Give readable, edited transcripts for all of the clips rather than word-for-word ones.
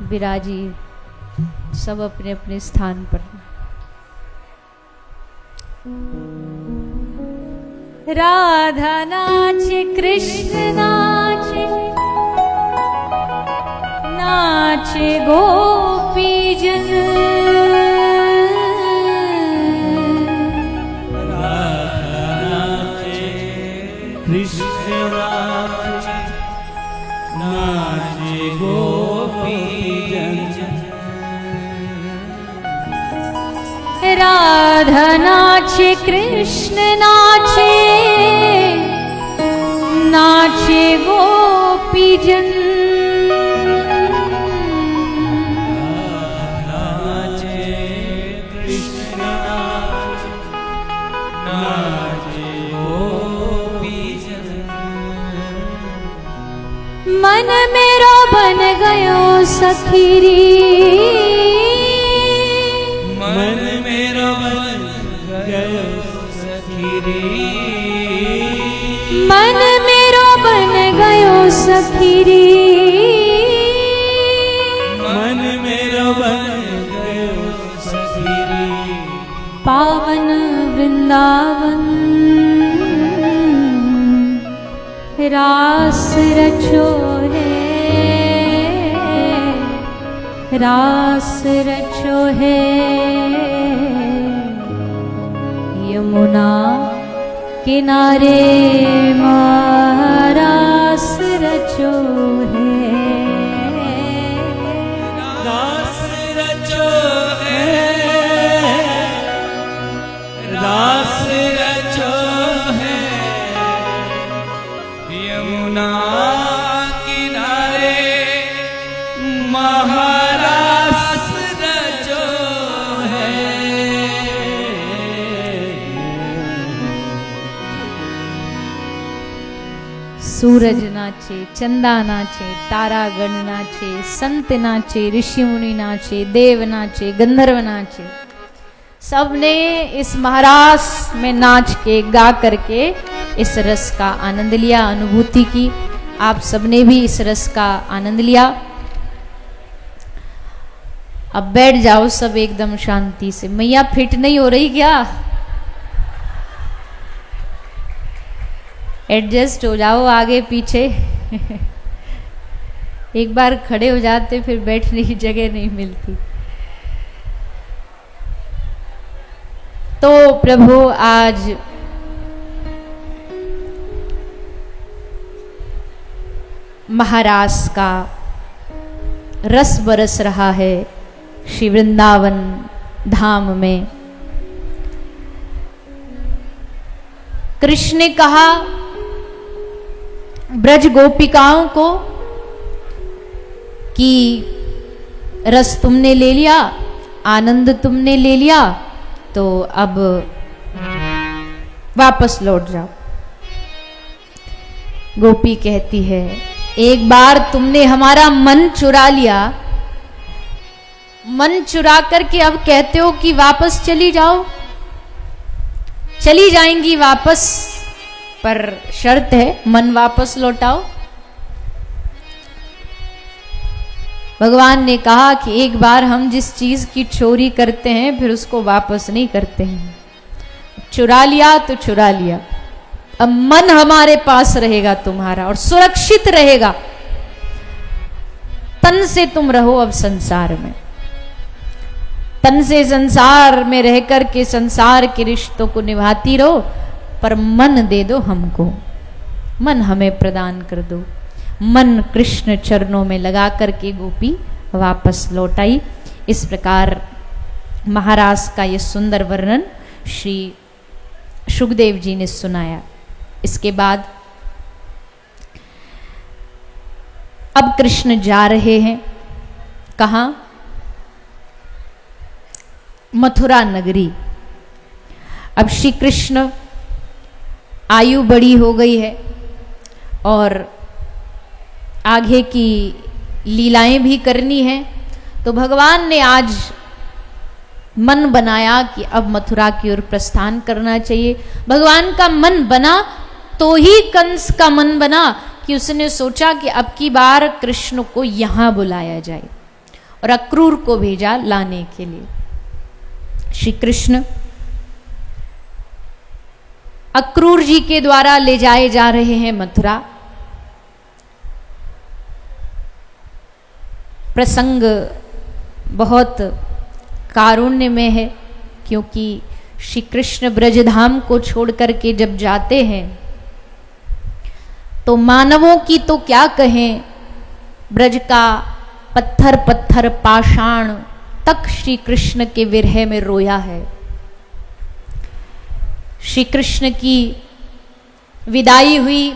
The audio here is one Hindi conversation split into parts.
विराजी सब अपने अपने स्थान पर। राधा नाचे, कृष्ण नाचे, नाचे गोपी जन। राधा नाचे, कृष्ण नाचे, नाचे गोपी जन। राधा नाचे, कृष्ण नाचे, नाचे गोपी जन। नाचे, कृष्ण नाचे, नाचे गोपी जन। मन मेरो बन गयो सखीरी, मन मेरो बन गयो सखीरी। मन मेरो बन गयो सखीरी। मन मेरो बन गयो सखीरी। पावन वृंदावन रास रचो है, रास रचो है। यमुना किनारे रास रचो है, रास रचो है, रास रचो है। यमुना किनारे महारास रचो है। सूरज नाचे, चंदा नाचे, तारागण नाचे, संत नाचे, ऋषि मुनि नाचे, देव नाचे, गंधर्व नाचे। सबने इस महारास में नाच के गा करके इस रस का आनंद लिया, अनुभूति की। आप सबने भी इस रस का आनंद लिया। अब बैठ जाओ सब एकदम शांति से। मैया फिट नहीं हो रही क्या? एडजस्ट हो जाओ आगे पीछे। एक बार खड़े हो जाते फिर बैठने की जगह नहीं मिलती। तो प्रभु आज महारास का रस बरस रहा है श्री वृंदावन धाम में। कृष्ण ने कहा ब्रज गोपिकाओं को कि रस तुमने ले लिया, आनंद तुमने ले लिया, तो अब वापस लौट जाओ। गोपी कहती है एक बार तुमने हमारा मन चुरा लिया, मन चुरा करके अब कहते हो कि वापस चली जाओ। चली जाएंगी वापस, पर शर्त है मन वापस लौटाओ। भगवान ने कहा कि एक बार हम जिस चीज की चोरी करते हैं फिर उसको वापस नहीं करते हैं। चुरा लिया तो चुरा लिया, अब मन हमारे पास रहेगा तुम्हारा और सुरक्षित रहेगा। तन से तुम रहो अब संसार में, तन से संसार में रह कर के संसार के रिश्तों को निभाती रहो, पर मन दे दो हमको, मन हमें प्रदान कर दो। मन कृष्ण चरणों में लगा करके गोपी वापस लौट आई। इस प्रकार महारास का ये सुंदर वर्णन श्री शुकदेव जी ने सुनाया। इसके बाद अब कृष्ण जा रहे हैं कहाँ? मथुरा नगरी। अब श्री कृष्ण आयु बड़ी हो गई है और आगे की लीलाएं भी करनी है, तो भगवान ने आज मन बनाया कि अब मथुरा की ओर प्रस्थान करना चाहिए। भगवान का मन बना तो ही कंस का मन बना कि उसने सोचा कि अब की बार कृष्ण को यहां बुलाया जाए और अक्रूर को भेजा लाने के लिए। श्री कृष्ण अक्रूर जी के द्वारा ले जाए जा रहे हैं मथुरा। प्रसंग बहुत कारुण्य में है, क्योंकि श्री कृष्ण ब्रजधाम को छोड़ करके जब जाते हैं तो मानवों की तो क्या कहें, ब्रज का पत्थर पत्थर पाषाण तक श्री कृष्ण के विरह में रोया है। श्री कृष्ण की विदाई हुई,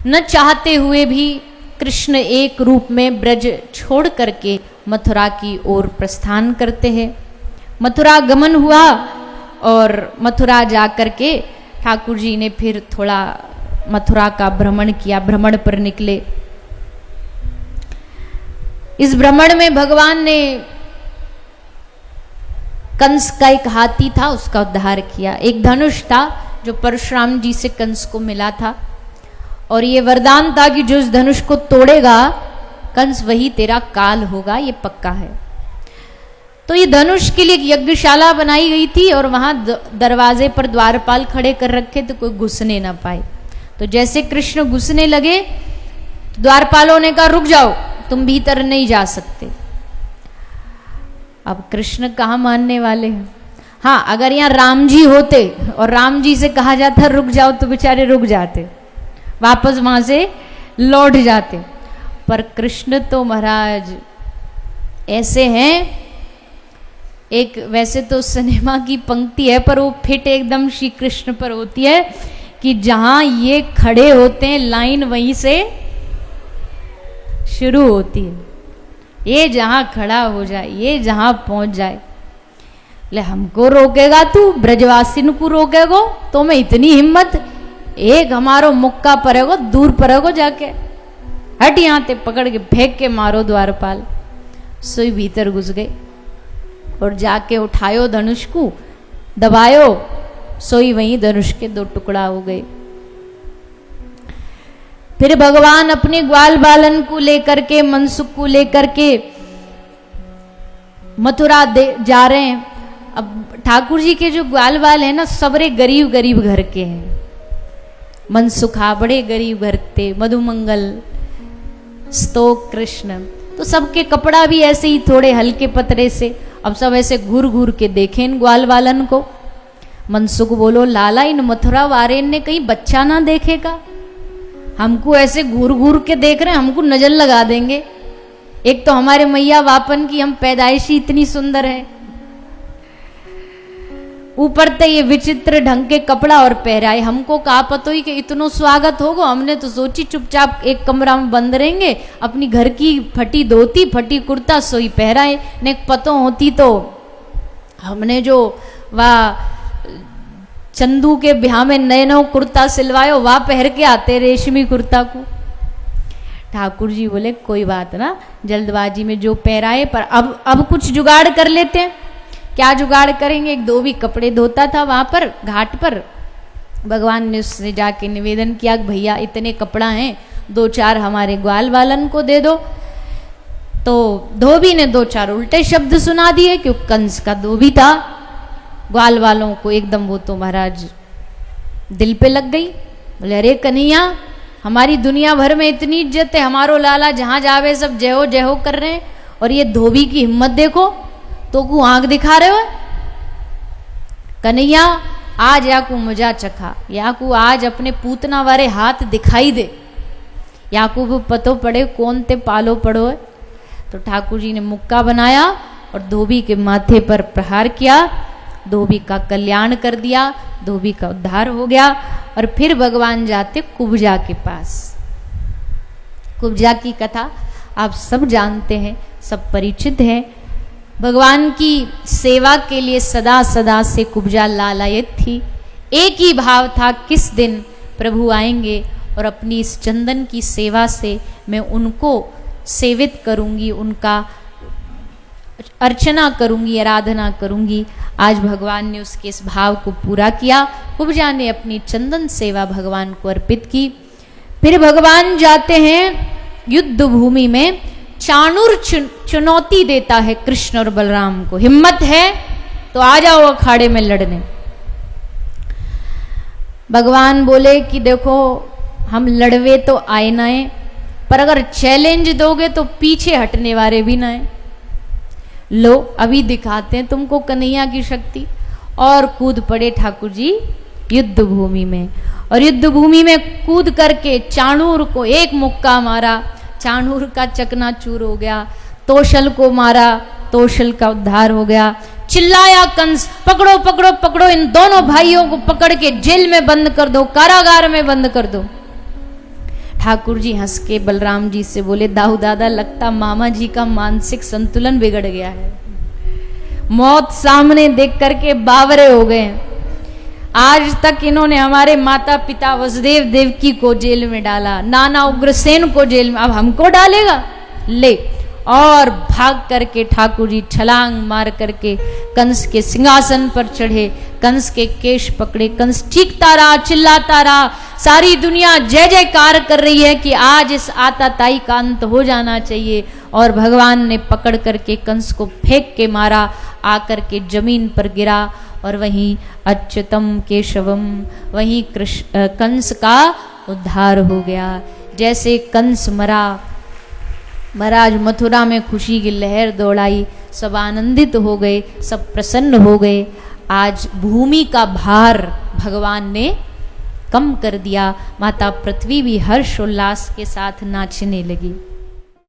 न चाहते हुए भी कृष्ण एक रूप में ब्रज छोड़ करके मथुरा की ओर प्रस्थान करते हैं। मथुरा गमन हुआ और मथुरा जा करके ठाकुर जी ने फिर थोड़ा मथुरा का भ्रमण किया, भ्रमण पर निकले। इस भ्रमण में भगवान ने कंस का एक हाथी था उसका उद्धार किया, एक धनुष था जो परशुराम जी से कंस को मिला था, और ये वरदान था कि जो इस धनुष को तोड़ेगा कंस वही तेरा काल होगा, ये पक्का है। तो ये धनुष के लिए एक यज्ञशाला बनाई गई थी और वहां दरवाजे पर द्वारपाल खड़े कर रखे तो कोई घुसने ना पाए। तो जैसे कृष्ण घुसने लगे तो द्वारपालों ने कहा रुक जाओ, तुम भीतर नहीं जा सकते। अब कृष्ण कहाँ मानने वाले हैं। हाँ, अगर यहाँ राम जी होते और राम जी से कहा जाता रुक जाओ तो बेचारे रुक जाते, वापस वहां से लौट जाते। पर कृष्ण तो महाराज ऐसे हैं, एक वैसे तो सिनेमा की पंक्ति है पर वो फिट एकदम श्री कृष्ण पर होती है कि जहां ये खड़े होते हैं लाइन वहीं से शुरू होती है। ये जहां खड़ा हो जाए, ये जहां पहुंच जाए, ले हमको रोकेगा तू, ब्रजवासिन को रोकेगो तो मैं इतनी हिम्मत, एक हमारो मुक्का पड़ेगो, दूर पड़ेगो, जाके हट यहां ते पकड़ के फेंक के मारो द्वारपाल। सोई भीतर घुस गए और जाके उठायो धनुष को, दबायो, सोई वहीं धनुष के दो टुकड़ा हो गए। फिर भगवान अपने ग्वाल बालन को लेकर के, मनसुख को लेकर के मथुरा जा रहे हैं। अब ठाकुर जी के जो ग्वाल बाल है ना, सबरे गरीब गरीब घर के हैं। मनसुखा बड़े गरीब घर थे, मधुमंगल, स्तोक, कृष्ण, तो सबके कपड़ा भी ऐसे ही थोड़े हल्के पतरे से। अब सब ऐसे घूर घूर के देखें इन ग्वाल बालन को। मनसुख बोलो लाला, इन मथुरा वारेन ने कहीं बच्चा ना देखेगा, हमको ऐसे घूर घूर के देख रहे हैं, हमको नजर लगा देंगे। एक तो हमारे मैया वापन की हम पैदाइशी इतनी सुंदर है, ऊपर ते ये विचित्र ढंग के कपड़ा और पहराए। हमको कहा पतो ही कि इतनो स्वागत होगा, हमने तो सोची चुपचाप एक कमरा में बंद रहेंगे, अपनी घर की फटी धोती फटी कुर्ता सोई पहराए। ने पतो होती तो हमने जो वाह चंदू के ब्याह में नए नए कुर्ता सिलवायो, वह पहन के आते रेशमी कुर्ता को। ठाकुर जी बोले कोई बात ना, जल्दबाजी में जो पहराए, पर अब कुछ जुगाड़ कर लेते हैं। क्या जुगाड़ करेंगे, एक धोबी कपड़े धोता था वहां पर घाट पर। भगवान ने उससे जाके निवेदन किया कि भैया इतने कपड़ा हैं, दो चार हमारे ग्वाल बालन को दे दो। तो धोबी ने दो चार उल्टे शब्द सुना दिए, क्योंकि कंस का धोबी था। ग्वाल वालों को एकदम वो तो महाराज दिल पे लग गई। बोले अरे कन्हैया, हमारी दुनिया भर में इतनी इज्जत है, हमारो लाला जहां जावे सब जय हो कर रहे हैं, और ये धोबी की हिम्मत देखो, तो को आंख दिखा रहे हो। कन्हैया आज याकू मजा चखा, याकू आज अपने पूतना वाले हाथ दिखाई दे, याकू को पतो पड़े कौन ते पालो पड़ो है। तो ठाकुर जी ने मुक्का बनाया और धोबी के माथे पर प्रहार किया, धोबी का कल्याण कर दिया, धोबी का उद्धार हो गया। और फिर भगवान जाते कुब्जा के पास। कुब्जा की कथा आप सब जानते हैं, सब परिचित है। भगवान की सेवा के लिए सदा सदा से कुब्जा लालायित थी। एक ही भाव था, किस दिन प्रभु आएंगे और अपनी इस चंदन की सेवा से मैं उनको सेवित करूंगी, उनका अर्चना करूंगी, आराधना करूंगी। आज भगवान ने उसके इस भाव को पूरा किया। कुब्जा ने अपनी चंदन सेवा भगवान को अर्पित की। फिर भगवान जाते हैं युद्ध भूमि में। चाणूर चुनौती देता है कृष्ण और बलराम को, हिम्मत है तो आ जाओ अखाड़े में लड़ने। भगवान बोले कि देखो हम लड़वे तो आए ना है, पर अगर चैलेंज दोगे तो पीछे हटने वाले भी ना है। लो अभी दिखाते हैं तुमको कन्हैया की शक्ति। और कूद पड़े ठाकुर जी युद्ध भूमि में, और युद्ध भूमि में कूद करके चाणूर को एक मुक्का मारा। चाणूर का चकनाचूर हो गया। तोशल को मारा, तोशल का उद्धार हो गया। चिल्लाया कंस, पकड़ो पकड़ो पकड़ो, इन दोनों भाइयों को पकड़ के जेल में बंद कर दो, कारागार में बंद कर दो। ठाकुर जी हंस के बलराम जी से बोले, दाऊ दादा लगता मामा जी का मानसिक संतुलन बिगड़ गया है। मौत सामने देख करके बावरे हो गए। आज तक इन्होंने हमारे माता पिता वसुदेव देवकी को जेल में डाला, नाना उग्रसेन को जेल में, अब हमको डालेगा। ले, और भाग करके ठाकुर जी छलांग मार करके कंस के सिंहासन पर चढ़े, कंस के केश पकड़े। कंस चीखता रहा, चिल्लाता रहा। सारी दुनिया जय जयकार कर रही है कि आज इस आताताई का अंत हो जाना चाहिए। और भगवान ने पकड़ करके कंस को फेंक के मारा, आकर के जमीन पर गिरा। और वहीं अच्युतम केशवम, वहीं कंस का उद्धार हो गया। जैसे कंस मरा, महाराज मथुरा में खुशी की लहर दौड़ाई, सब आनंदित हो गए, सब प्रसन्न हो गए। आज भूमि का भार भगवान ने कम कर दिया। माता पृथ्वी भी हर्ष उल्लास के साथ नाचने लगी।